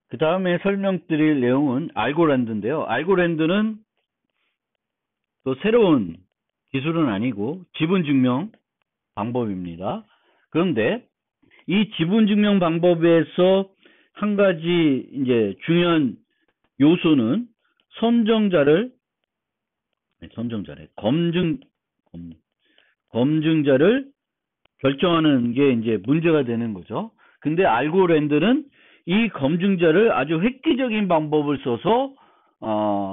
그 다음에 설명드릴 내용은 알고랜드인데요. 알고랜드는 또 새로운 기술은 아니고 지분증명 방법입니다. 그런데 이 지분증명 방법에서 한 가지 이제 중요한 요소는 검증자를 결정하는 게 이제 문제가 되는 거죠. 근데 알고랜드는 이 검증자를 아주 획기적인 방법을 써서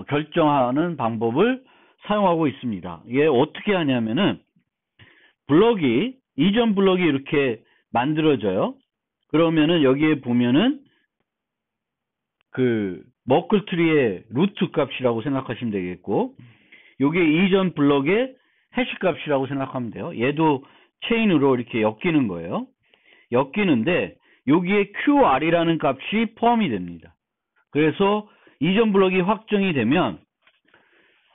결정하는 방법을 사용하고 있습니다. 이게 어떻게 하냐면은 이전 블럭이 이렇게 만들어져요. 그러면은 여기에 보면은 그 머클트리의 루트 값이라고 생각하시면 되겠고, 요게 이전 블럭의 해시 값이라고 생각하면 돼요. 얘도 체인으로 이렇게 엮이는 거예요. 엮이는데 여기에 QR이라는 값이 포함이 됩니다. 그래서 이전 블럭이 확정이 되면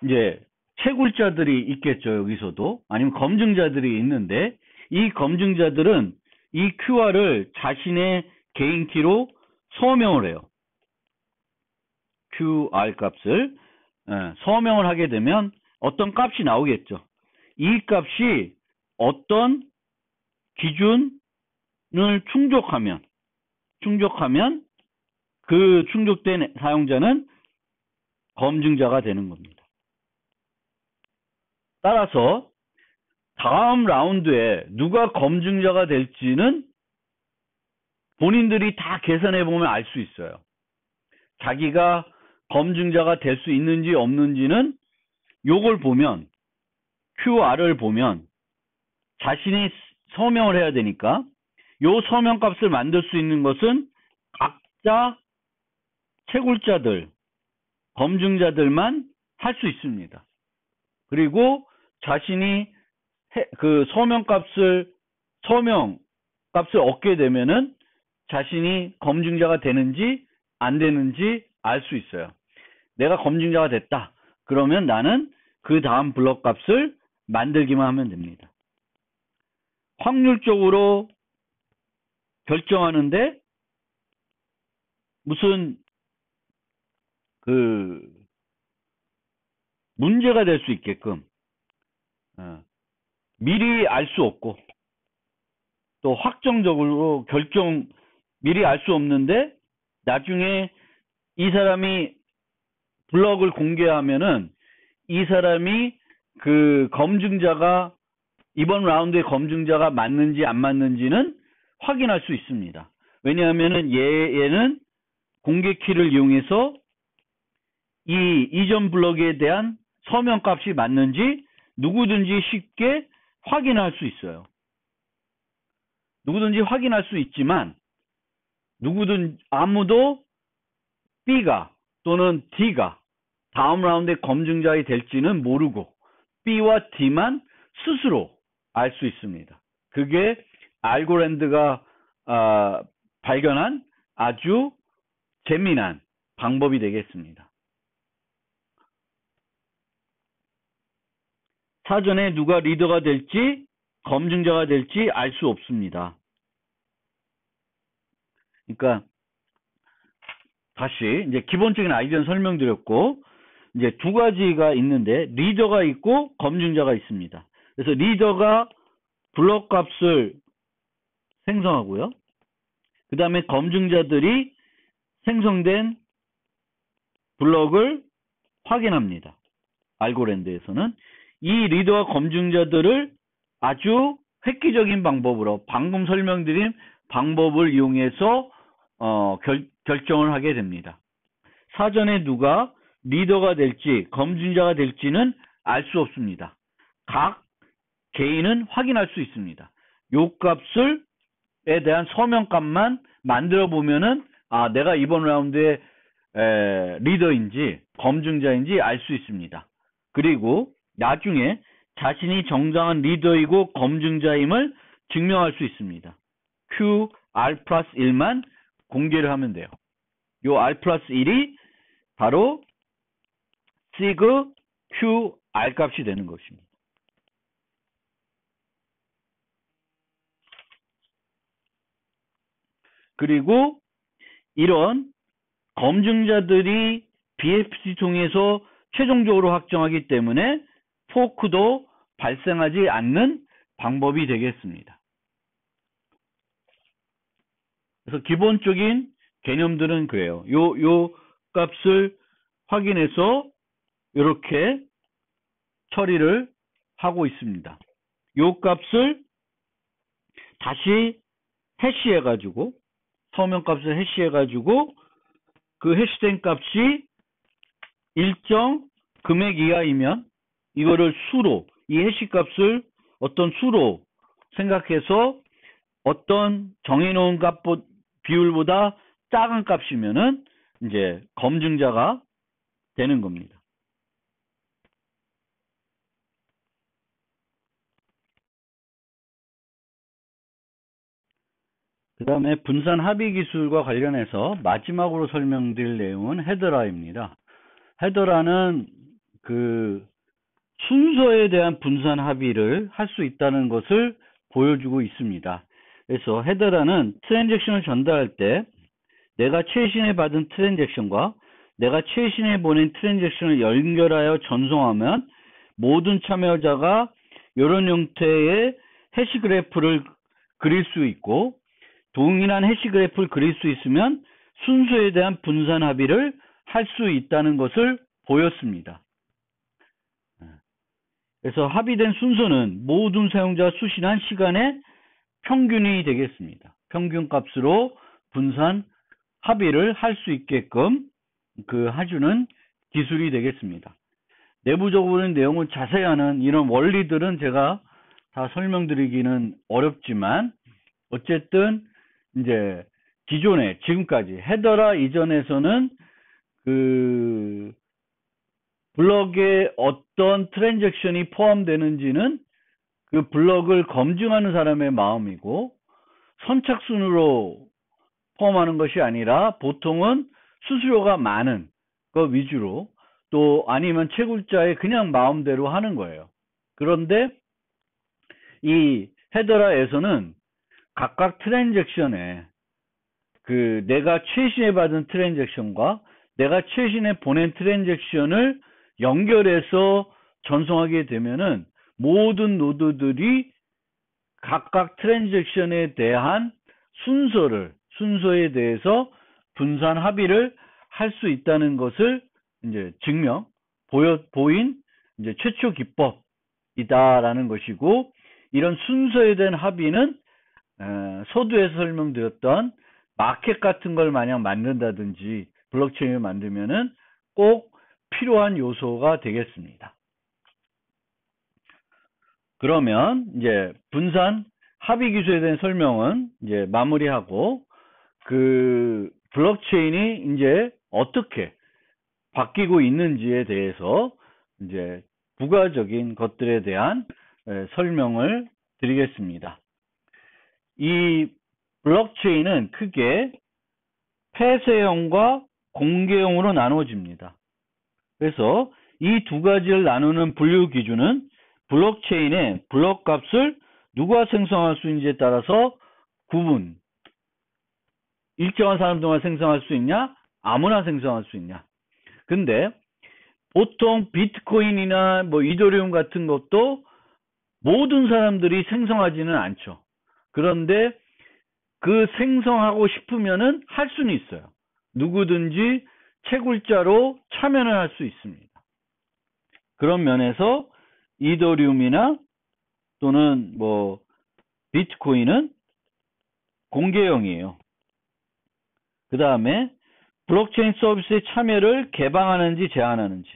이제 채굴자들이 있겠죠. 여기서도 아니면 검증자들이 있는데, 이 검증자들은 이 QR을 자신의 개인 키로 서명을 해요. QR 값을 서명을 하게 되면 어떤 값이 나오겠죠. 이 값이 어떤 기준을 충족하면 그 충족된 사용자는 검증자가 되는 겁니다. 따라서 다음 라운드에 누가 검증자가 될지는 본인들이 다 계산해 보면 알 수 있어요. 자기가 검증자가 될 수 있는지 없는지는 요걸 보면, QR을 보면 자신이 서명을 해야 되니까 요 서명값을 만들 수 있는 것은 각자 채굴자들, 검증자들만 할 수 있습니다. 그리고 자신이 그 서명값을 얻게 되면은 자신이 검증자가 되는지 안 되는지 알 수 있어요. 내가 검증자가 됐다. 그러면 나는 그 다음 블럭 값을 만들기만 하면 됩니다. 확률적으로 결정하는데 무슨 그 문제가 될 수 있게끔 미리 알 수 없고, 또 확정적으로 미리 알 수 없는데 나중에 이 사람이 블럭을 공개하면은 이 사람이 그 검증자가 이번 라운드의 검증자가 맞는지 안 맞는지는 확인할 수 있습니다. 왜냐하면은 얘는 공개 키를 이용해서 이 이전 블럭에 대한 서명값이 맞는지 누구든지 쉽게 확인할 수 있어요. 누구든지 확인할 수 있지만 아무도 B가 또는 D가 다음 라운드의 검증자가 될지는 모르고 B와 D만 스스로 알 수 있습니다. 그게 알고랜드가 발견한 아주 재미난 방법이 되겠습니다. 사전에 누가 리더가 될지 검증자가 될지 알 수 없습니다. 그러니까 다시 이제 기본적인 아이디어는 설명드렸고, 이제 두 가지가 있는데 리더가 있고 검증자가 있습니다. 그래서 리더가 블럭 값을 생성하고요. 그 다음에 검증자들이 생성된 블럭을 확인합니다. 알고랜드에서는 이 리더와 검증자들을 아주 획기적인 방법으로 방금 설명드린 방법을 이용해서 결정을 하게 됩니다. 사전에 누가 리더가 될지 검증자가 될지는 알 수 없습니다. 각 개인은 확인할 수 있습니다. 요 값에 대한 서명값만 만들어 보면은 내가 이번 라운드에 리더인지 검증자인지 알 수 있습니다. 그리고 나중에 자신이 정당한 리더이고 검증자임을 증명할 수 있습니다. QR 플러스 1만 공개를 하면 돼요. 요 R 플러스 1이 바로 시그 QR 값이 되는 것입니다. 그리고 이런 검증자들이 BFT 통해서 최종적으로 확정하기 때문에 포크도 발생하지 않는 방법이 되겠습니다. 그래서 기본적인 개념들은 그래요. 요 값을 확인해서 이렇게 처리를 하고 있습니다. 요 값을 다시 해시해가지고, 서명값을 해시해가지고, 그 해시된 값이 일정 금액 이하이면 이거를 수로, 이 해시 값을 어떤 수로 생각해서 어떤 정해놓은 값 비율보다 작은 값이면은 이제 검증자가 되는 겁니다. 그 다음에 분산 합의 기술과 관련해서 마지막으로 설명드릴 내용은 헤더라입니다. 헤더라는 그 순서에 대한 분산 합의를 할 수 있다는 것을 보여주고 있습니다. 그래서 헤더라는 트랜잭션을 전달할 때 내가 최신에 받은 트랜잭션과 내가 최신에 보낸 트랜잭션을 연결하여 전송하면 모든 참여자가 이런 형태의 해시 그래프를 그릴 수 있고, 동일한 해시 그래프를 그릴 수 있으면 순서에 대한 분산 합의를 할 수 있다는 것을 보였습니다. 그래서 합의된 순서는 모든 사용자 수신한 시간의 평균이 되겠습니다. 평균 값으로 분산 합의를 할 수 있게끔 해주는 기술이 되겠습니다. 내부적으로는 내용을 자세히 하는 이런 원리들은 제가 다 설명드리기는 어렵지만, 어쨌든 이제 기존에 지금까지 헤더라 이전에서는 그 블럭에 어떤 트랜잭션이 포함되는지는 그 블럭을 검증하는 사람의 마음이고, 선착순으로 포함하는 것이 아니라 보통은 수수료가 많은 것 위주로, 또 아니면 채굴자의 그냥 마음대로 하는 거예요. 그런데 이 헤더라에서는 각각 트랜잭션에 그 내가 최신에 받은 트랜잭션과 내가 최신에 보낸 트랜잭션을 연결해서 전송하게 되면은 모든 노드들이 각각 트랜잭션에 대한 순서에 대해서 분산 합의를 할 수 있다는 것을 이제 보인 이제 최초 기법이다라는 것이고, 이런 순서에 대한 합의는 서두에서 설명드렸던 마켓 같은 걸 마냥 만든다든지 블록체인을 만들면은 꼭 필요한 요소가 되겠습니다. 그러면 이제 분산 합의 기술에 대한 설명은 이제 마무리하고, 그 블록체인이 이제 어떻게 바뀌고 있는지에 대해서 이제 부가적인 것들에 대한 설명을 드리겠습니다. 이 블록체인은 크게 폐쇄형과 공개형으로 나눠집니다. 그래서 이 두 가지를 나누는 분류 기준은 블록체인의 블록 값을 누가 생성할 수 있는지에 따라서 일정한 사람 동안 생성할 수 있냐, 아무나 생성할 수 있냐. 근데 보통 비트코인이나 뭐 이더리움 같은 것도 모든 사람들이 생성하지는 않죠. 그런데 그 생성하고 싶으면은 할 수는 있어요. 누구든지 채굴자로 참여를 할 수 있습니다. 그런 면에서 이더리움이나 또는 뭐 비트코인은 공개형이에요. 그 다음에 블록체인 서비스의 참여를 개방하는지 제한하는지,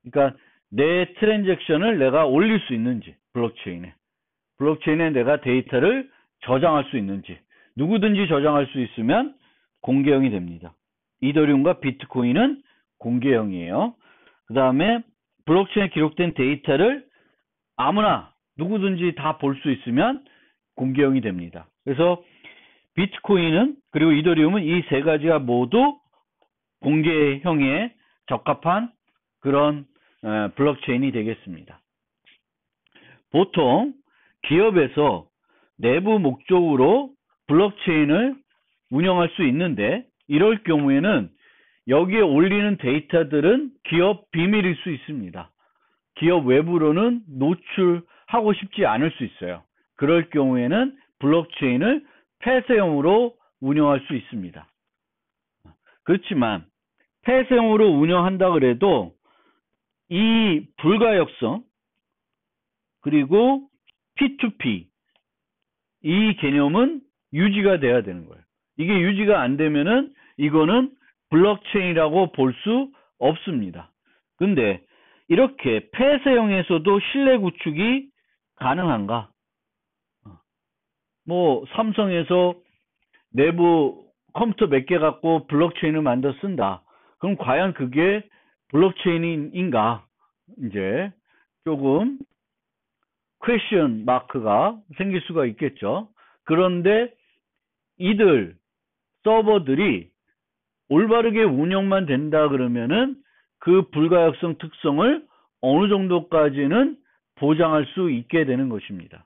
그러니까 내 트랜잭션을 내가 올릴 수 있는지, 블록체인에 내가 데이터를 저장할 수 있는지, 누구든지 저장할 수 있으면 공개형이 됩니다. 이더리움과 비트코인은 공개형이에요. 그 다음에 블록체인에 기록된 데이터를 아무나 누구든지 다 볼 수 있으면 공개형이 됩니다. 그래서 비트코인은 그리고 이더리움은 이 세 가지가 모두 공개형에 적합한 그런 블록체인이 되겠습니다. 보통 기업에서 내부 목적으로 블록체인을 운영할 수 있는데, 이럴 경우에는 여기에 올리는 데이터들은 기업 비밀일 수 있습니다. 기업 외부로는 노출하고 싶지 않을 수 있어요. 그럴 경우에는 블록체인을 폐쇄형으로 운영할 수 있습니다. 그렇지만 폐쇄형으로 운영한다 그래도 이 불가역성 그리고 P2P 이 개념은 유지가 돼야 되는 거예요. 이게 유지가 안 되면은 이거는 블록체인이라고 볼 수 없습니다. 근데 이렇게 폐쇄형에서도 신뢰 구축이 가능한가? 뭐 삼성에서 내부 컴퓨터 몇 개 갖고 블록체인을 만들어 쓴다. 그럼 과연 그게 블록체인인가? 이제 조금 퀘스천 마크가 생길 수가 있겠죠. 그런데 이들 서버들이 올바르게 운영만 된다 그러면은 그 불가역성 특성을 어느 정도까지는 보장할 수 있게 되는 것입니다.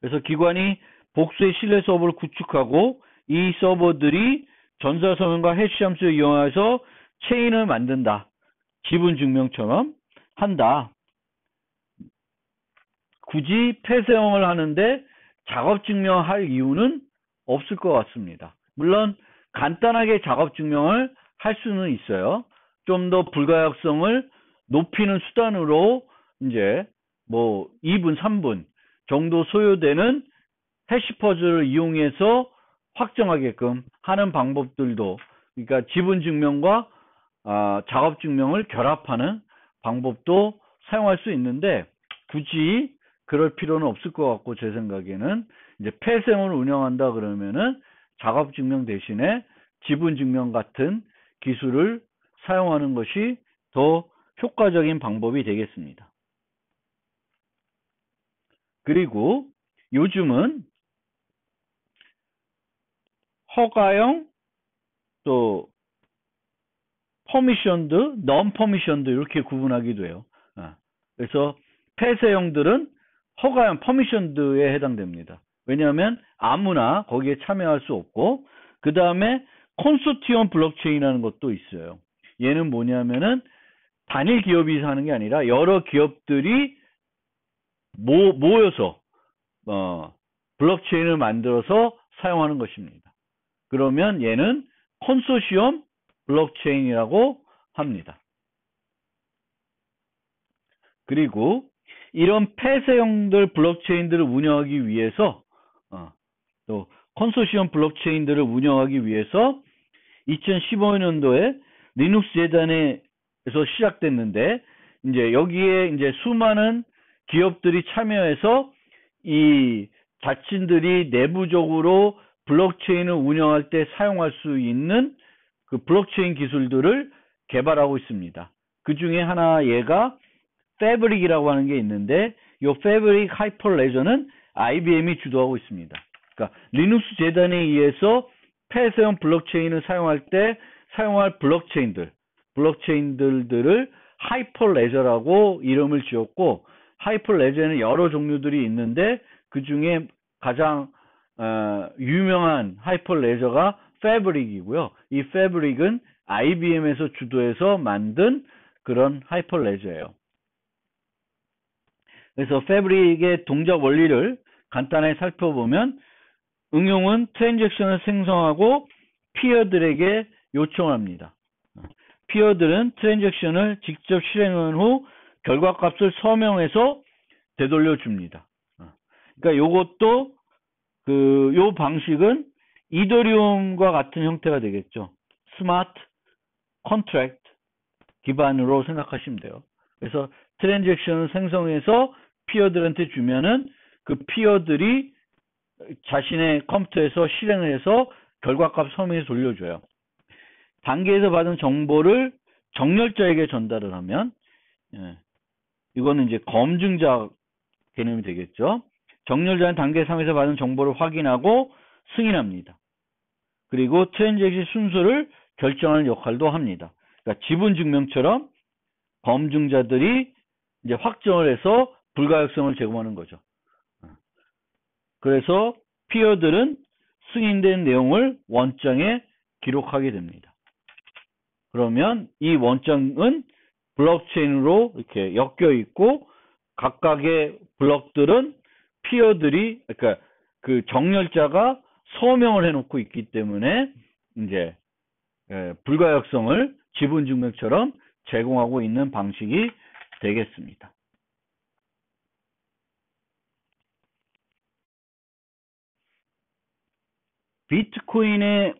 그래서 기관이 복수의 신뢰 서버를 구축하고 이 서버들이 전사서명과 해시 함수를 이용해서 체인을 만든다. 지분 증명처럼 한다. 굳이 폐쇄형을 하는데 작업 증명할 이유는 없을 것 같습니다. 물론 간단하게 작업 증명을 할 수는 있어요. 좀 더 불가역성을 높이는 수단으로 이제 뭐 2분, 3분 정도 소요되는 해시 퍼즐을 이용해서 확정하게끔 하는 방법들도, 그러니까 지분 증명과 작업 증명을 결합하는 방법도 사용할 수 있는데 굳이 그럴 필요는 없을 것 같고, 제 생각에는 이제 폐쇄형을 운영한다 그러면은 작업 증명 대신에 지분 증명 같은 기술을 사용하는 것이 더 효과적인 방법이 되겠습니다. 그리고 요즘은 허가형, 또 퍼미션드, non 퍼미션드 이렇게 구분하기도 해요. 그래서 폐쇄형들은 허가형 퍼미션드에 해당됩니다. 왜냐하면 아무나 거기에 참여할 수 없고, 그 다음에 콘소티엄 블록체인이라는 것도 있어요. 얘는 뭐냐면은 단일 기업이 하는 게 아니라 여러 기업들이 모여서 블록체인을 만들어서 사용하는 것입니다. 그러면 얘는 컨소시엄 블록체인이라고 합니다. 그리고 이런 폐쇄형들 블록체인들을 운영하기 위해서 또 컨소시엄 블록체인들을 운영하기 위해서 2015년도에 리눅스 재단에서 시작됐는데, 이제 여기에 이제 수많은 기업들이 참여해서 이 자신들이 내부적으로 블록체인을 운영할 때 사용할 수 있는 그 블록체인 기술들을 개발하고 있습니다. 그 중에 하나 얘가 패브릭이라고 하는 게 있는데, 이 패브릭 하이퍼레저는 IBM이 주도하고 있습니다. 그러니까 리눅스 재단에 의해서 폐쇄형 블록체인을 사용할 때 사용할 블록체인들을 하이퍼레저라고 이름을 지었고, 하이퍼레저에는 여러 종류들이 있는데 그 중에 가장 유명한 하이퍼레저가 패브릭이고요. 이 패브릭은 IBM에서 주도해서 만든 그런 하이퍼레저예요. 그래서 패브릭의 동작 원리를 간단하게 살펴보면, 응용은 트랜잭션을 생성하고 피어들에게 요청합니다. 피어들은 트랜잭션을 직접 실행한 후 결과값을 서명해서 되돌려 줍니다. 그러니까 요것도 요 방식은 이더리움과 같은 형태가 되겠죠. 스마트 컨트랙트 기반으로 생각하시면 돼요. 그래서 트랜잭션을 생성해서 피어들한테 주면은 그 피어들이 자신의 컴퓨터에서 실행을 해서 결과값 서명해서 돌려줘요. 단계에서 받은 정보를 정렬자에게 전달을 하면, 이거는 이제 검증자 개념이 되겠죠. 정렬자는 단계 3에서 받은 정보를 확인하고 승인합니다. 그리고 트랜잭션 순서를 결정하는 역할도 합니다. 그러니까 지분 증명처럼 검증자들이 이제 확정을 해서 불가역성을 제공하는 거죠. 그래서 피어들은 승인된 내용을 원장에 기록하게 됩니다. 그러면 이 원장은 블록체인으로 이렇게 엮여 있고 각각의 블록들은 피어들이 그러니까 그 정렬자가 서명을 해놓고 있기 때문에 이제 불가역성을 지분 증명처럼 제공하고 있는 방식이 되겠습니다. 비트코인의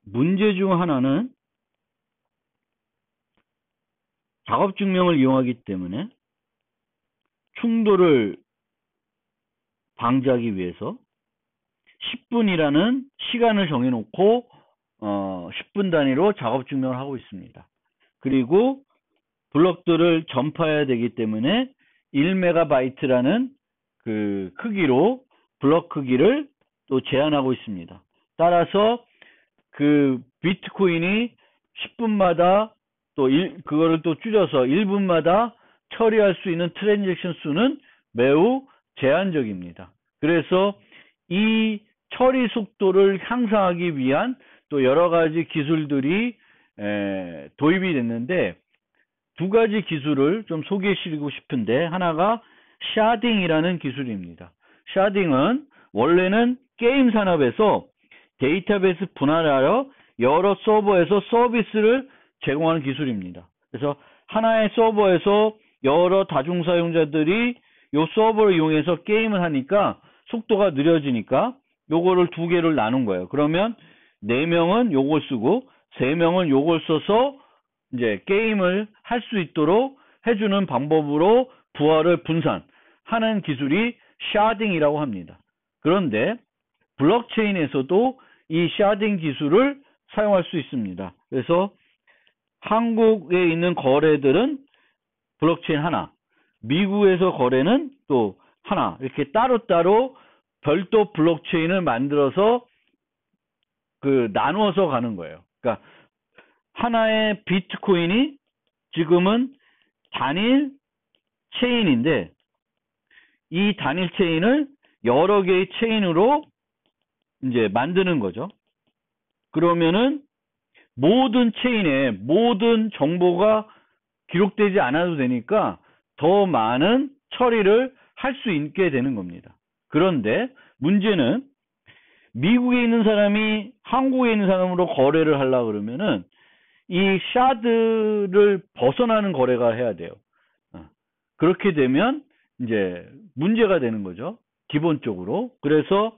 문제 중 하나는 작업 증명을 이용하기 때문에 충돌을 방지하기 위해서 10분이라는 시간을 정해놓고 10분 단위로 작업 증명을 하고 있습니다. 그리고 블록들을 전파해야 되기 때문에 1메가바이트라는 그 크기로 블록 크기를 또 제한하고 있습니다. 따라서 그 비트코인이 10분마다 또 그거를 또 줄여서 1분마다 처리할 수 있는 트랜잭션 수는 매우 제한적입니다. 그래서 이 처리 속도를 향상하기 위한 또 여러 가지 기술들이 도입이 됐는데 두 가지 기술을 좀 소개해드리고 싶은데 하나가 샤딩이라는 기술입니다. 샤딩은 원래는 게임 산업에서 데이터베이스 분할하여 여러 서버에서 서비스를 제공하는 기술입니다. 그래서 하나의 서버에서 여러 다중사용자들이 이 서버를 이용해서 게임을 하니까 속도가 느려지니까 요거를 두 개를 나눈 거예요. 그러면 4명은 요걸 쓰고 3명은 요걸 써서 이제 게임을 할 수 있도록 해주는 방법으로 부하를 분산하는 기술이 샤딩이라고 합니다. 그런데 블록체인에서도 이 샤딩 기술을 사용할 수 있습니다. 그래서 한국에 있는 거래들은 블록체인 하나, 미국에서 거래는 또 하나, 이렇게 따로따로 별도 블록체인을 만들어서 그 나누어서 가는 거예요. 그러니까 하나의 비트코인이 지금은 단일 체인인데 이 단일 체인을 여러 개의 체인으로 이제 만드는 거죠. 그러면은 모든 체인에 모든 정보가 기록되지 않아도 되니까 더 많은 처리를 할 수 있게 되는 겁니다. 그런데 문제는 미국에 있는 사람이 한국에 있는 사람으로 거래를 하려고 그러면은 이 샤드를 벗어나는 거래가 해야 돼요. 그렇게 되면 이제 문제가 되는 거죠. 기본적으로. 그래서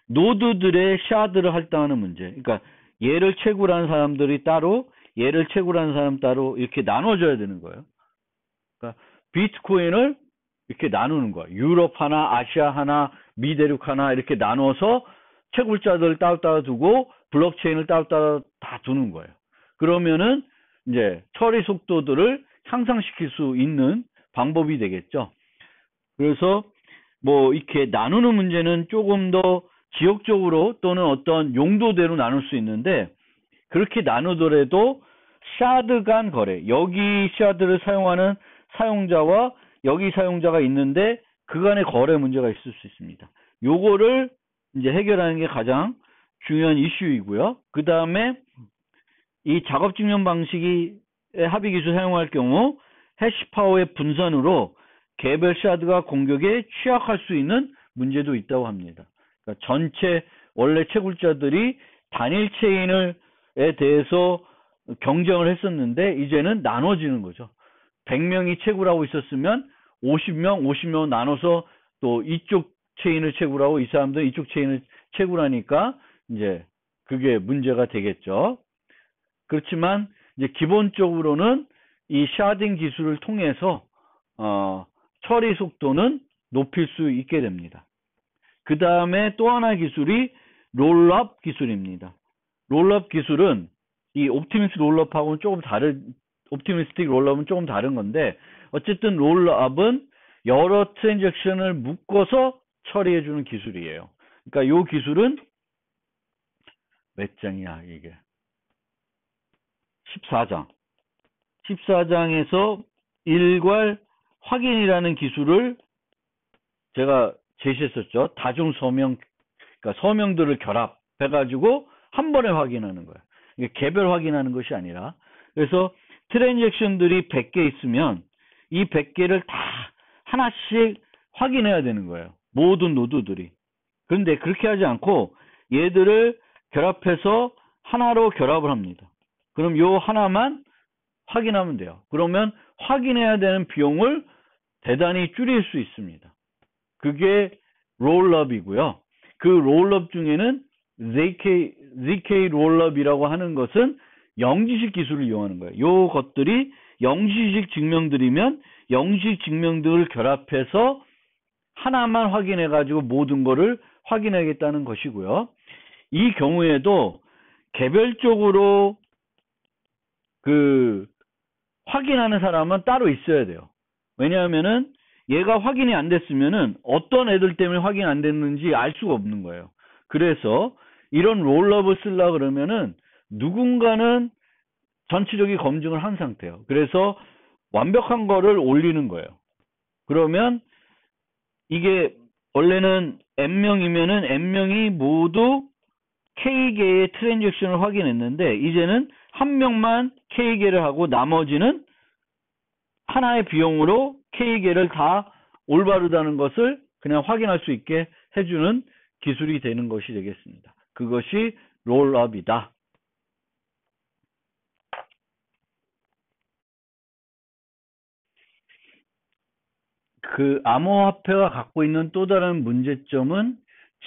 노드들의 샤드를 할당하는 문제. 그러니까 얘를 채굴하는 사람들이 따로, 얘를 채굴하는 사람 따로 이렇게 나눠줘야 되는 거예요. 그러니까 비트코인을 이렇게 나누는 거예요. 유럽 하나, 아시아 하나, 미대륙 하나 이렇게 나눠서 채굴자들을 따로 두고 블록체인을 따로 다 두는 거예요. 그러면은 이제 처리 속도들을 향상시킬 수 있는 방법이 되겠죠. 그래서 뭐 이렇게 나누는 문제는 조금 더 지역적으로 또는 어떤 용도대로 나눌 수 있는데 그렇게 나누더라도 샤드 간 거래, 여기 샤드를 사용하는 사용자와 여기 사용자가 있는데 그간의 거래 문제가 있을 수 있습니다. 요거를 이제 해결하는 게 가장 중요한 이슈이고요. 그 다음에 이 작업 증명 방식이 합의 기술 사용할 경우 해시파워의 분산으로 개별 샤드가 공격에 취약할 수 있는 문제도 있다고 합니다. 그러니까 전체 원래 채굴자들이 단일 체인에 대해서 경쟁을 했었는데 이제는 나눠지는 거죠. 100명이 채굴하고 있었으면 50명 나눠서 또 이쪽 체인을 채굴하고 이 사람들은 이쪽 체인을 채굴하니까 이제 그게 문제가 되겠죠. 그렇지만 이제 기본적으로는 이 샤딩 기술을 통해서 처리 속도는 높일 수 있게 됩니다. 그 다음에 또 하나의 기술이 롤업 기술입니다. 롤업 기술은 이 옵티미스틱 롤업하고는 조금 옵티미스틱 롤업은 조금 다른 건데 어쨌든 롤업은 여러 트랜잭션을 묶어서 처리해주는 기술이에요. 그러니까 이 기술은 몇 장이야 이게? 14장. 14장에서 일괄 확인이라는 기술을 제가 제시했었죠. 다중 서명, 그러니까 서명들을 결합해가지고 한 번에 확인하는 거예요. 이게 개별 확인하는 것이 아니라. 그래서 트랜잭션들이 100개 있으면 이 100개를 다 하나씩 확인해야 되는 거예요. 모든 노드들이. 그런데 그렇게 하지 않고 얘들을 결합해서 하나로 결합을 합니다. 그럼 요 하나만 확인하면 돼요. 그러면 확인해야 되는 비용을 대단히 줄일 수 있습니다. 그게 롤업이고요. 그 롤업 중에는 ZK 롤업이라고 하는 것은 영지식 기술을 이용하는 거예요. 요 것들이 영지식 증명들이면 영지식 증명들을 결합해서 하나만 확인해 가지고 모든 거를 확인하겠다는 것이고요. 이 경우에도 개별적으로 그 확인하는 사람은 따로 있어야 돼요. 왜냐하면은 얘가 확인이 안 됐으면은 어떤 애들 때문에 확인 안 됐는지 알 수가 없는 거예요. 그래서 이런 롤업을 쓰려고 그러면은 누군가는 전체적인 검증을 한 상태예요. 그래서 완벽한 거를 올리는 거예요. 그러면 이게 원래는 N명이면은 N명이 모두 K개의 트랜잭션을 확인했는데 이제는 한 명만 K개를 하고 나머지는 하나의 비용으로 K개를 다 올바르다는 것을 그냥 확인할 수 있게 해주는 기술이 되는 것이 되겠습니다. 그것이 롤업이다. 그 암호화폐가 갖고 있는 또 다른 문제점은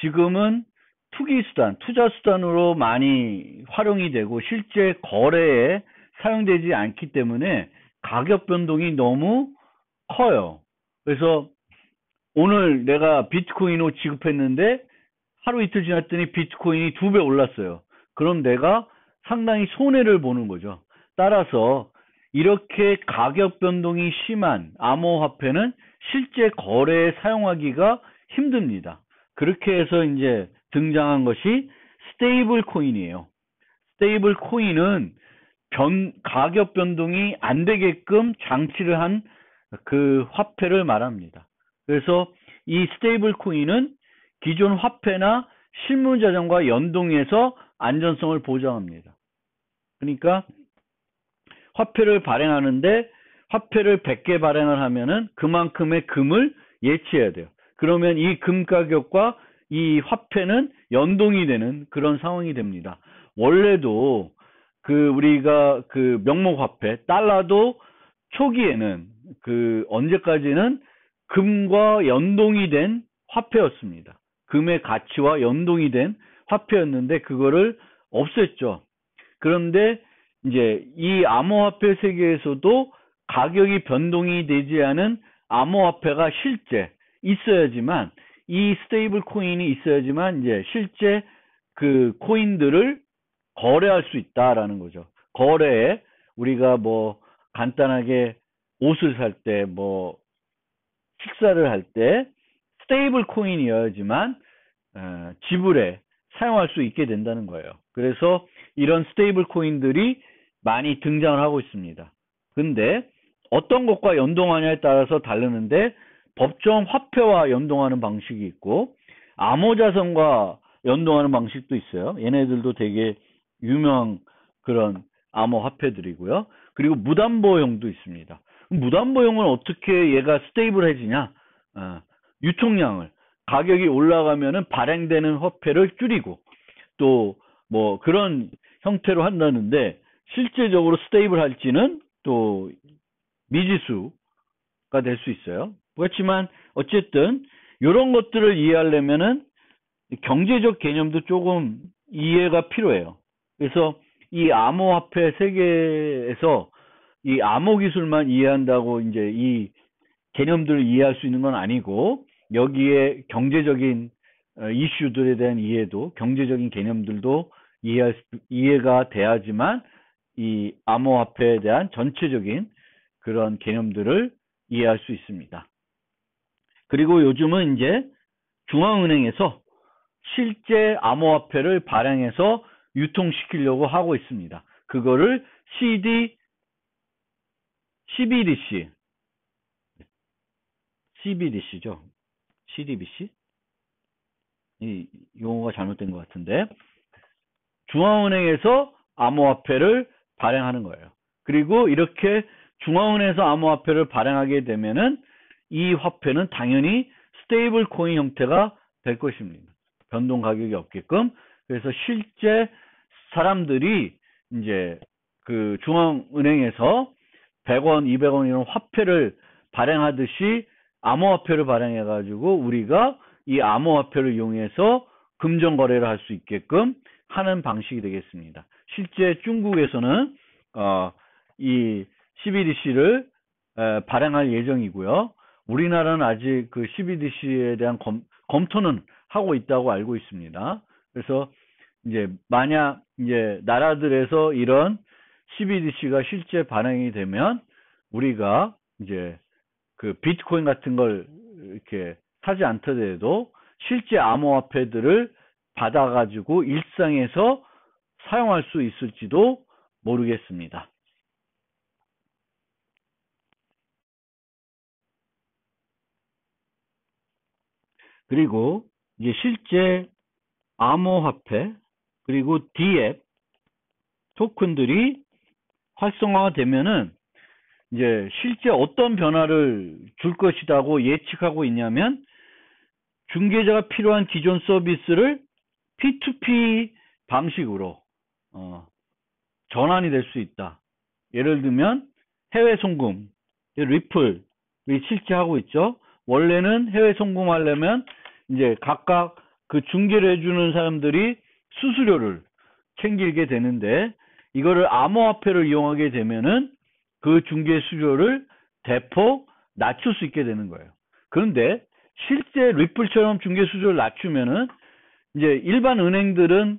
지금은 투기수단, 투자수단으로 많이 활용이 되고 실제 거래에 사용되지 않기 때문에 가격 변동이 너무 커요. 그래서 오늘 내가 비트코인으로 지급했는데 하루 이틀 지났더니 비트코인이 2배 올랐어요. 그럼 내가 상당히 손해를 보는 거죠. 따라서 이렇게 가격 변동이 심한 암호화폐는 실제 거래에 사용하기가 힘듭니다. 그렇게 해서 이제 등장한 것이 스테이블 코인이에요. 스테이블 코인은 가격 변동이 안 되게끔 장치를 한 그 화폐를 말합니다. 그래서 이 스테이블 코인은 기존 화폐나 실물자산과 연동해서 안전성을 보장합니다. 그러니까 화폐를 발행하는데 화폐를 100개 발행을 하면은 그만큼의 금을 예치해야 돼요. 그러면 이 금 가격과 이 화폐는 연동이 되는 그런 상황이 됩니다. 원래도 우리가 명목 화폐 달러도 초기에는 언제까지는 금과 연동이 된 화폐였습니다. 금의 가치와 연동이 된 화폐였는데 그거를 없앴죠. 그런데 이제 이 암호화폐 세계에서도 가격이 변동이 되지 않은 암호화폐가 실제 있어야지만 이 스테이블 코인이 있어야지만 이제 실제 코인들을 거래할 수 있다라는 거죠. 거래에 우리가 뭐 간단하게 옷을 살 때 뭐 식사를 할 때 스테이블 코인이어야지만 지불에 사용할 수 있게 된다는 거예요. 그래서 이런 스테이블 코인들이 많이 등장을 하고 있습니다. 근데 어떤 것과 연동하냐에 따라서 다르는데 법정 화폐와 연동하는 방식이 있고 암호자산과 연동하는 방식도 있어요. 얘네들도 되게 유명한 그런 암호화폐들이고요. 그리고 무담보형도 있습니다. 무담보형은 어떻게 얘가 스테이블해지냐? 유통량을 가격이 올라가면은 발행되는 화폐를 줄이고 또 뭐 그런 형태로 한다는데 실제적으로 스테이블 할지는 또 미지수가 될 수 있어요. 그렇지만 어쨌든 이런 것들을 이해하려면은 경제적 개념도 조금 이해가 필요해요. 그래서 이 암호화폐 세계에서 이 암호 기술만 이해한다고 이제 이 개념들을 이해할 수 있는 건 아니고 여기에 경제적인 이슈들에 대한 이해도 경제적인 개념들도 이해가 돼야지만 이 암호화폐에 대한 전체적인 그런 개념들을 이해할 수 있습니다. 그리고 요즘은 이제 중앙은행에서 실제 암호화폐를 발행해서 유통시키려고 하고 있습니다. 그거를 CBDC죠. CDBC? 이 용어가 잘못된 것 같은데 중앙은행에서 암호화폐를 발행하는 거예요. 그리고 이렇게 중앙은행에서 암호화폐를 발행하게 되면은 이 화폐는 당연히 스테이블 코인 형태가 될 것입니다. 변동 가격이 없게끔. 그래서 실제 사람들이 이제 그 중앙은행에서 100원, 200원 이런 화폐를 발행하듯이 암호화폐를 발행해가지고 우리가 이 암호화폐를 이용해서 금전 거래를 할 수 있게끔 하는 방식이 되겠습니다. 실제 중국에서는 이 CBDC를 발행할 예정이고요. 우리나라는 아직 그 CBDC에 대한 검토는 하고 있다고 알고 있습니다. 그래서 이제 만약 이제 나라들에서 이런 CBDC가 실제 발행이 되면 우리가 이제 그 비트코인 같은 걸 이렇게 사지 않더라도 실제 암호화폐들을 받아가지고 일상에서 사용할 수 있을지도 모르겠습니다. 그리고 이제 실제 암호화폐 그리고 DApp 토큰들이 활성화되면은 이제 실제 어떤 변화를 줄 것이라고 예측하고 있냐면 중개자가 필요한 기존 서비스를 P2P 방식으로 전환이 될 수 있다. 예를 들면 해외 송금, 리플이 실제 하고 있죠. 원래는 해외 송금하려면 이제 각각 그 중개를 해주는 사람들이 수수료를 챙기게 되는데 이거를 암호화폐를 이용하게 되면은 그 중개 수수료를 대폭 낮출 수 있게 되는 거예요. 그런데 실제 리플처럼 중개 수수료를 낮추면은 이제 일반 은행들은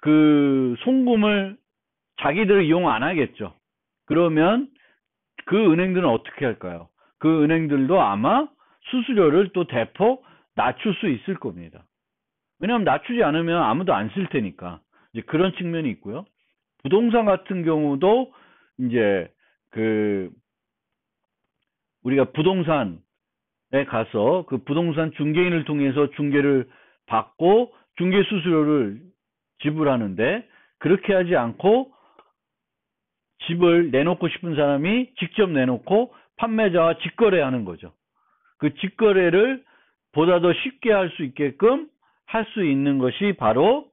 그 송금을 자기들 이용 안 하겠죠. 그러면 그 은행들은 어떻게 할까요? 그 은행들도 아마 수수료를 또 대폭 낮출 수 있을 겁니다. 왜냐하면 낮추지 않으면 아무도 안 쓸 테니까. 이제 그런 측면이 있고요. 부동산 같은 경우도 이제 그 우리가 부동산에 가서 그 부동산 중개인을 통해서 중개를 받고 중개 수수료를 지불하는데 그렇게 하지 않고 집을 내놓고 싶은 사람이 직접 내놓고 판매자와 직거래하는 거죠. 그 직거래를 보다 더 쉽게 할 수 있게끔 할 수 있는 것이 바로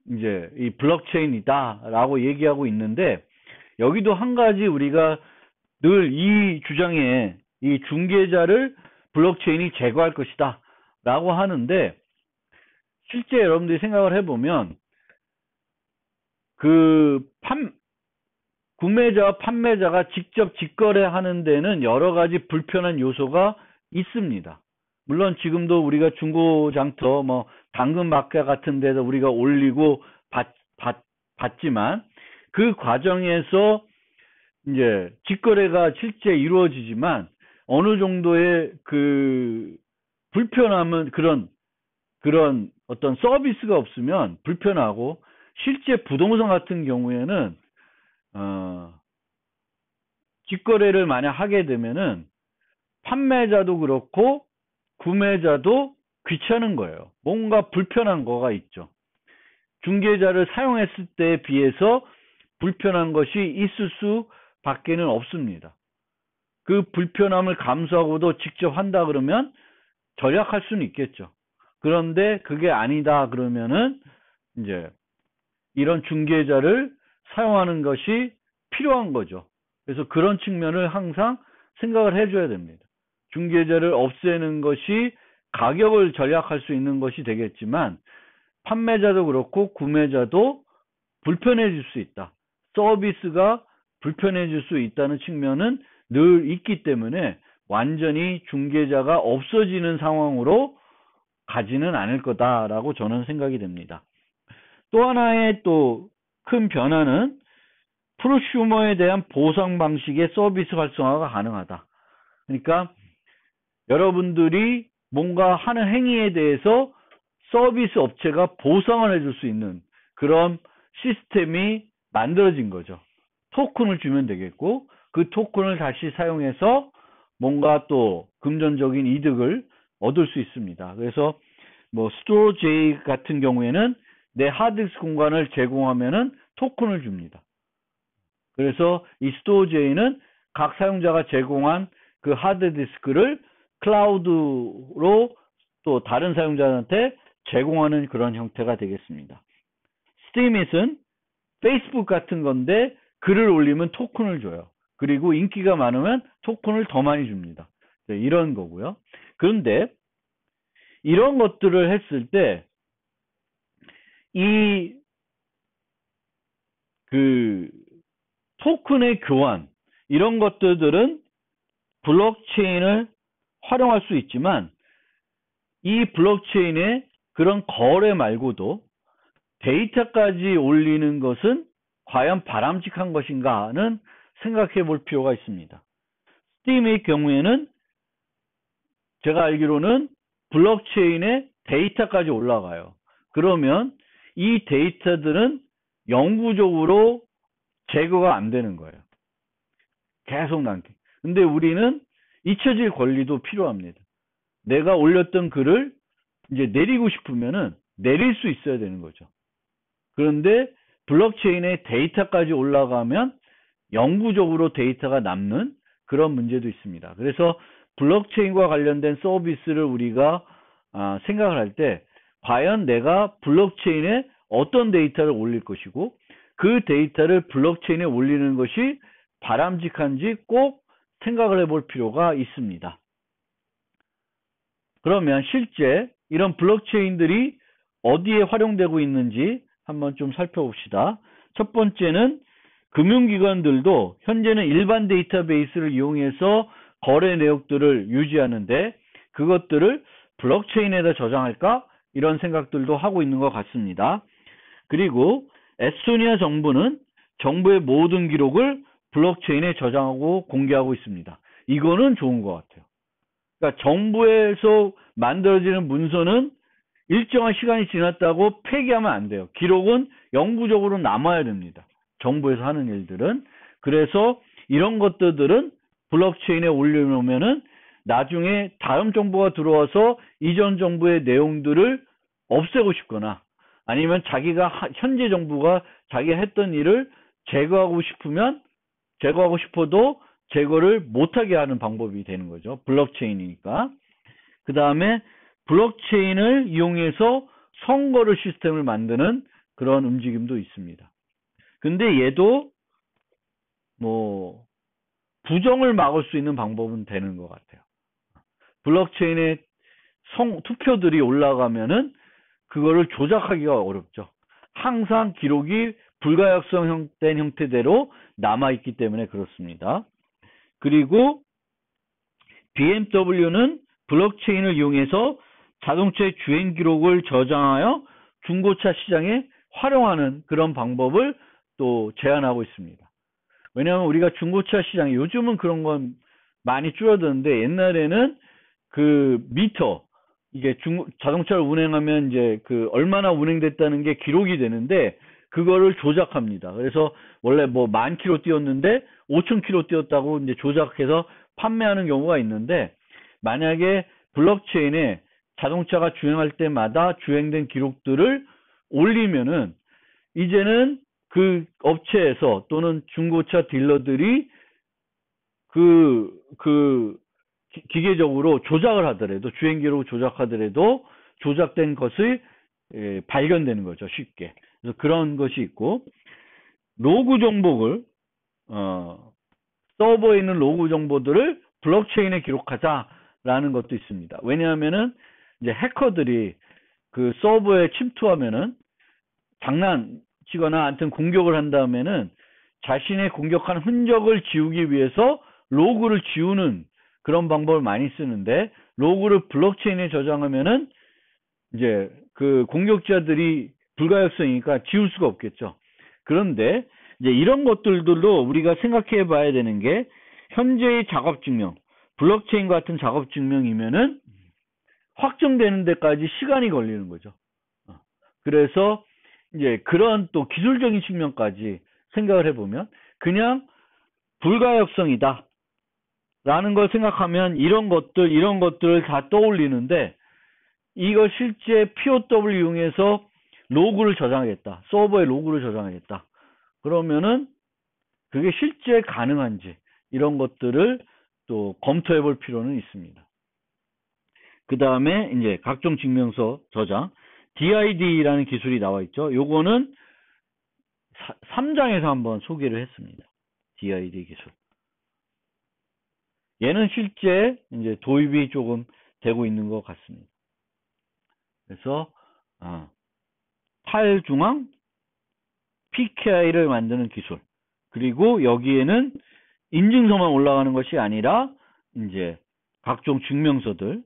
이제 이 블록체인이다라고 얘기하고 있는데 여기도 한 가지 우리가 늘 이 주장에 이 중개자를 블록체인이 제거할 것이다 라고 하는데 실제 여러분들이 생각을 해보면 그 구매자와 판매자가 직접 직거래하는 데는 여러 가지 불편한 요소가 있습니다. 물론 지금도 우리가 중고장터 뭐 당근마켓 같은 데서 우리가 올리고 받지만 그 과정에서 이제 직거래가 실제 이루어지지만 어느 정도의 그 불편함은 그런 어떤 서비스가 없으면 불편하고 실제 부동산 같은 경우에는 직거래를 만약 하게 되면은 판매자도 그렇고 구매자도 귀찮은 거예요. 뭔가 불편한 거가 있죠. 중개자를 사용했을 때에 비해서 불편한 것이 있을 수밖에는 없습니다. 그 불편함을 감수하고도 직접 한다 그러면 절약할 수는 있겠죠. 그런데 그게 아니다 그러면은 이제 이런 중개자를 사용하는 것이 필요한 거죠. 그래서 그런 측면을 항상 생각을 해줘야 됩니다. 중개자를 없애는 것이 가격을 절약할 수 있는 것이 되겠지만 판매자도 그렇고 구매자도 불편해질 수 있다. 서비스가 불편해질 수 있다는 측면은 늘 있기 때문에 완전히 중개자가 없어지는 상황으로 가지는 않을 거다라고 저는 생각이 됩니다. 또 하나의 또 큰 변화는 프로슈머에 대한 보상 방식의 서비스 활성화가 가능하다. 그러니까 여러분들이 뭔가 하는 행위에 대해서 서비스 업체가 보상을 해줄 수 있는 그런 시스템이 만들어진 거죠. 토큰을 주면 되겠고 그 토큰을 다시 사용해서 뭔가 또 금전적인 이득을 얻을 수 있습니다. 그래서 뭐 스토어제이 같은 경우에는 내 하드디스크 공간을 제공하면은 토큰을 줍니다. 그래서 이 스토어제이는 각 사용자가 제공한 그 하드디스크를 클라우드로 또 다른 사용자한테 제공하는 그런 형태가 되겠습니다. 스팀잇은 페이스북 같은 건데 글을 올리면 토큰을 줘요. 그리고 인기가 많으면 토큰을 더 많이 줍니다. 이런 거고요. 그런데 이런 것들을 했을 때 이 토큰의 교환 이런 것들은 블록체인을 활용할 수 있지만 이 블록체인의 그런 거래 말고도 데이터까지 올리는 것은 과연 바람직한 것인가는 생각해 볼 필요가 있습니다. 스팀의 경우에는 제가 알기로는 블록체인에 데이터까지 올라가요. 그러면 이 데이터들은 영구적으로 제거가 안 되는 거예요. 계속 남게. 근데 우리는 잊혀질 권리도 필요합니다. 내가 올렸던 글을 이제 내리고 싶으면은 내릴 수 있어야 되는 거죠. 그런데 블록체인에 데이터까지 올라가면 영구적으로 데이터가 남는 그런 문제도 있습니다. 그래서 블록체인과 관련된 서비스를 우리가 생각을 할 때 과연 내가 블록체인에 어떤 데이터를 올릴 것이고 그 데이터를 블록체인에 올리는 것이 바람직한지 꼭 생각을 해볼 필요가 있습니다. 그러면 실제 이런 블록체인들이 어디에 활용되고 있는지 한번 좀 살펴봅시다. 첫 번째는 금융기관들도 현재는 일반 데이터베이스를 이용해서 거래 내역들을 유지하는데 그것들을 블록체인에다 저장할까? 이런 생각들도 하고 있는 것 같습니다. 그리고 에스토니아 정부는 정부의 모든 기록을 블록체인에 저장하고 공개하고 있습니다. 이거는 좋은 것 같아요. 그러니까 정부에서 만들어지는 문서는 일정한 시간이 지났다고 폐기하면 안 돼요. 기록은 영구적으로 남아야 됩니다. 정부에서 하는 일들은. 그래서 이런 것들은 블록체인에 올려놓으면은 나중에 다음 정부가 들어와서 이전 정부의 내용들을 없애고 싶거나 아니면 자기가 현재 정부가 자기가 했던 일을 제거하고 싶어도 제거를 못하게 하는 방법이 되는 거죠. 블록체인이니까. 그 다음에 블록체인을 이용해서 선거를 시스템을 만드는 그런 움직임도 있습니다. 근데 얘도 부정을 막을 수 있는 방법은 되는 것 같아요. 블록체인에 투표들이 올라가면은 그거를 조작하기가 어렵죠. 항상 기록이 불가역성된 형태대로 남아있기 때문에 그렇습니다. 그리고 BMW는 블록체인을 이용해서 자동차의 주행 기록을 저장하여 중고차 시장에 활용하는 그런 방법을 또 제안하고 있습니다. 왜냐하면 우리가 중고차 시장에 요즘은 그런 건 많이 줄어드는데 옛날에는 그 미터 이게 자동차를 운행하면 이제 그 얼마나 운행됐다는 게 기록이 되는데 그거를 조작합니다. 그래서 원래 10,000km 뛰었는데 5,000km 뛰었다고 이제 조작해서 판매하는 경우가 있는데 만약에 블록체인에 자동차가 주행할 때마다 주행된 기록들을 올리면은 이제는 그 업체에서 또는 중고차 딜러들이 기계적으로 조작을 하더라도 주행 기록을 조작하더라도 조작된 것이 발견되는 거죠. 쉽게. 그래서 그런 것이 있고 로그 정보를 서버에 있는 로그 정보들을 블록체인에 기록하자라는 것도 있습니다. 왜냐하면은 이제 해커들이 그 서버에 침투하면은 장난치거나 하여튼 공격을 한 다음에는 자신의 공격한 흔적을 지우기 위해서 로그를 지우는 그런 방법을 많이 쓰는데 로그를 블록체인에 저장하면은 이제 그 공격자들이 불가역성이니까 지울 수가 없겠죠. 그런데 이제 이런 것들도 우리가 생각해 봐야 되는 게 현재의 작업 증명, 블록체인 같은 작업 증명이면은 확정되는 데까지 시간이 걸리는 거죠. 그래서 이제 그런 또 기술적인 측면까지 생각을 해보면 그냥 불가역성이다 라는 걸 생각하면 이런 것들을 다 떠올리는데 이거 실제 POW 이용해서 로그를 저장하겠다. 서버에 로그를 저장하겠다. 그러면은 그게 실제 가능한지 이런 것들을 또 검토해 볼 필요는 있습니다. 그 다음에 이제 각종 증명서 저장 DID라는 기술이 나와 있죠. 요거는 3장에서 한번 소개를 했습니다. DID 기술. 얘는 실제 이제 도입이 조금 되고 있는 것 같습니다. 그래서 탈중앙 PKI를 만드는 기술. 그리고 여기에는 인증서만 올라가는 것이 아니라 이제 각종 증명서들도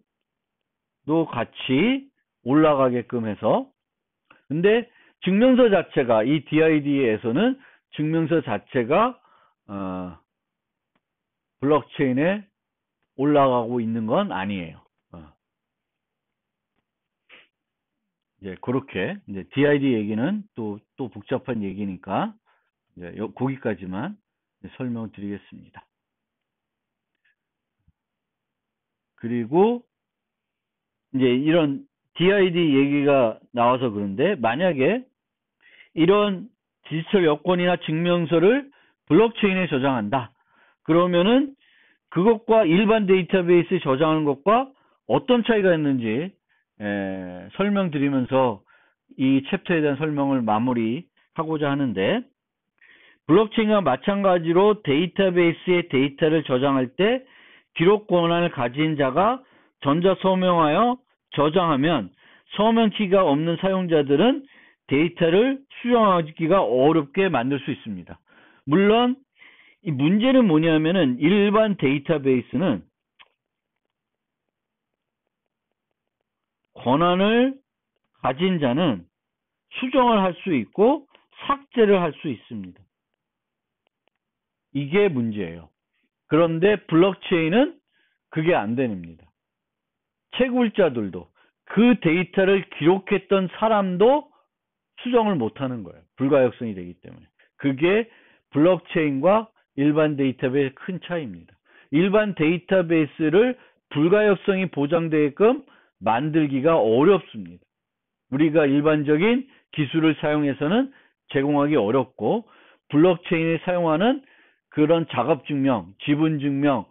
같이 올라가게끔 해서, 근데 증명서 자체가 이 DID에서는 증명서 자체가 블록체인에 올라가고 있는 건 아니에요. 이제 그렇게 이제 DID 얘기는 또 복잡한 얘기니까 이제 거기까지만 설명을 드리겠습니다. 그리고 이제 이런 DID 얘기가 나와서 그런데, 만약에 이런 디지털 여권이나 증명서를 블록체인에 저장한다. 그러면은 그것과 일반 데이터베이스에 저장하는 것과 어떤 차이가 있는지 설명드리면서 이 챕터에 대한 설명을 마무리하고자 하는데, 블록체인과 마찬가지로 데이터베이스에 데이터를 저장할 때 기록 권한을 가진 자가 전자서명하여 저장하면 서명키가 없는 사용자들은 데이터를 수정하기가 어렵게 만들 수 있습니다. 물론 이 문제는 뭐냐면은 일반 데이터베이스는 권한을 가진 자는 수정을 할 수 있고 삭제를 할 수 있습니다. 이게 문제예요. 그런데 블록체인은 그게 안 됩니다. 채굴자들도 그 데이터를 기록했던 사람도 수정을 못하는 거예요. 불가역성이 되기 때문에. 그게 블록체인과 일반 데이터베이스의 큰 차이입니다. 일반 데이터베이스를 불가역성이 보장되게끔 만들기가 어렵습니다. 우리가 일반적인 기술을 사용해서는 제공하기 어렵고, 블록체인에 사용하는 그런 작업증명, 지분증명,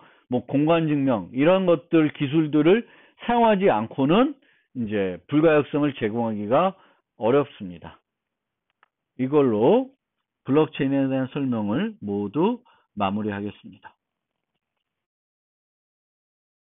공간증명 이런 것들 기술들을 사용하지 않고는 이제 불가역성을 제공하기가 어렵습니다. 이걸로 블록체인에 대한 설명을 모두 마무리하겠습니다.